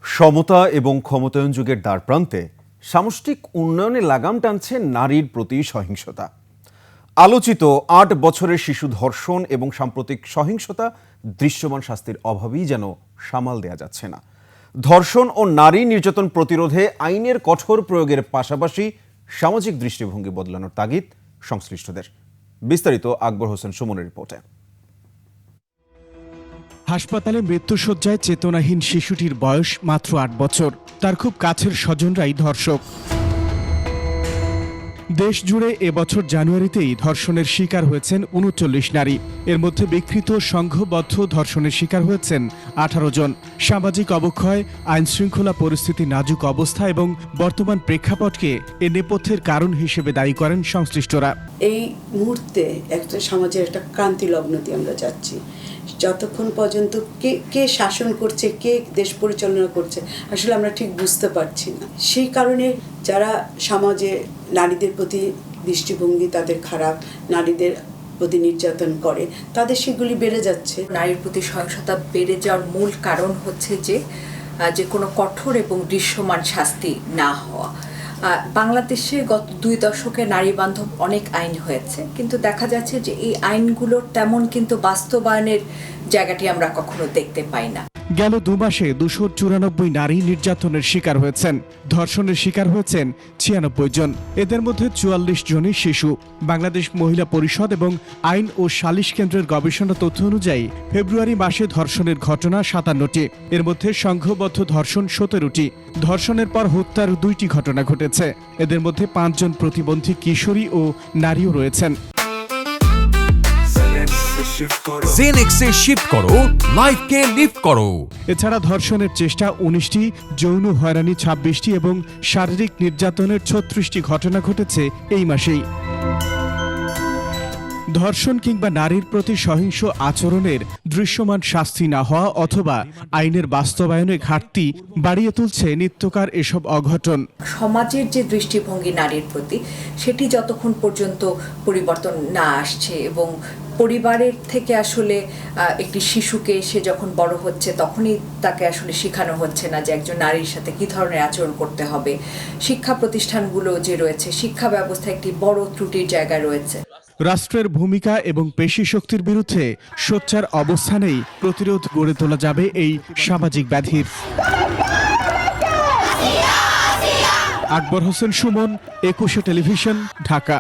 সমতা এবং ক্ষমতায়ন যুগের দ্বারপ্রান্তে সামষ্টিক উন্নয়নে লাগাম টানছে নারীর প্রতি সহিংসতা। আলোচিত ৮ বছরের শিশু ধর্ষণ এবং সাম্প্রতিক সহিংসতা দৃশ্যমান শাস্তির অভাবেই যেন সামাল দেয়া যাচ্ছে না। ধর্ষণ ও নারী নির্যাতন প্রতিরোধে আইনের কঠোর প্রয়োগের পাশাপাশি সামাজিক দৃষ্টিভঙ্গি বদলানোর তাগিদ সংশ্লিষ্টদের। বিস্তারিত আকবর হোসেন সুমনের রিপোর্টে। হাসপাতালে মৃত্যুশয্যায় চেতনাহীন শিশুটির বয়স মাত্র ৮ বছর। তার খুব কাছের স্বজনরাই ধর্ষক। দেশ জুড়ে এবছর জানুয়ারিতেই ধর্ষণের শিকার হয়েছেন ৩৯ নারী। এর মধ্যে বিকৃত সংঘবদ্ধ ধর্ষণের শিকার হয়েছেন ১৮ জন। সামাজিক অবক্ষয়, আইন শৃঙ্খলা পরিস্থিতি নাজুক অবস্থা এবং বর্তমান প্রেক্ষাপটকে এ নেপথ্যের কারণ হিসেবে দায়ী করেন সংশ্লিষ্টরা। এই মুহূর্তে একটা সমাজের একটা ক্রান্তি লগ্ন দিয়ে আমরা যাচ্ছি। যতক্ষণ পর্যন্ত কে শাসন করছে, কে দেশ পরিচালনা করছে, আসলে আমরা ঠিক বুঝতে পারছি না। সেই কারণে যারা সমাজে নারীদের প্রতি দৃষ্টিভঙ্গি তাদের খারাপ, নারীদের প্রতি নির্যাতন করে, তাদের সেগুলি বেড়ে যাচ্ছে। নারীর প্রতি সহিংসতা বেড়ে যাওয়ার মূল কারণ হচ্ছে যে কোনো কঠোর এবং দৃশ্যমান শাস্তি না হওয়া। বাংলাদেশে গত ২ দশকে নারী বান্ধব অনেক আইন হয়েছে, কিন্তু দেখা যাচ্ছে যে এই আইনগুলোর তেমন কিন্তু বাস্তবায়নের জায়গাটি আমরা কখনো দেখতে পাই না। গেল ২ মাসে ২৯৪ নারী নির্যাতনের শিকার হয়েছেন। ধর্ষণের শিকার হয়েছেন ৯৬ জন। এদের মধ্যে ৪৪ জনই শিশু। বাংলাদেশ মহিলা পরিষদ এবং আইন ও সালিশ কেন্দ্রের গবেষণা তথ্য অনুযায়ী ফেব্রুয়ারি মাসে ধর্ষণের ঘটনা ৫৭টি। এর মধ্যে সংঘবদ্ধ ধর্ষণ ১৭টি। ধর্ষণের পর হত্যার ২টি ঘটনা ঘটেছে। এদের মধ্যে ৫ জন প্রতিবন্ধী কিশোরী ও নারীও রয়েছেন। জেনেক্সে শিফট করো, লাইফকে লিফট করো। এছাড়া ধর্ষণের চেষ্টা ১৯টি, যৌন হয়রানি ২৬টি এবং শারীরিক নির্যাতনের ৩৬টি ঘটনা ঘটেছে এই মাসেই। ধর্ষণ কিংবা নারীর প্রতি সহিংস আচরণের দৃশ্যমান শাস্তি না হওয়া অথবা আইনের বাস্তবায়নে ঘাটতি বাড়িয়ে তুলছে নিত্যকার এসব অঘটন। সমাজের যে দৃষ্টিভঙ্গি নারীর প্রতি, সেটি যতক্ষণ পর্যন্ত পরিবর্তন না আসছে এবং পরিবারের থেকে আসলে একটি শিশুকে সে যখন বড় হচ্ছে তখনই তাকে আসলে শেখানো হচ্ছে না যে একজন নারীর সাথে কী ধরনের আচরণ করতে হবে। শিক্ষা প্রতিষ্ঠানগুলো যে রয়েছে, শিক্ষা ব্যবস্থা একটি বড় ত্রুটির জায়গায় রয়েছে। রাষ্ট্রের ভূমিকা এবং পেশি শক্তির বিরুদ্ধে সোচ্চার অবস্থানেই প্রতিরোধ গড়ে তোলা যাবে এই সামাজিক ব্যাধির। আকবর হোসেন সুমন, ২১ টেলিভিশন, ঢাকা।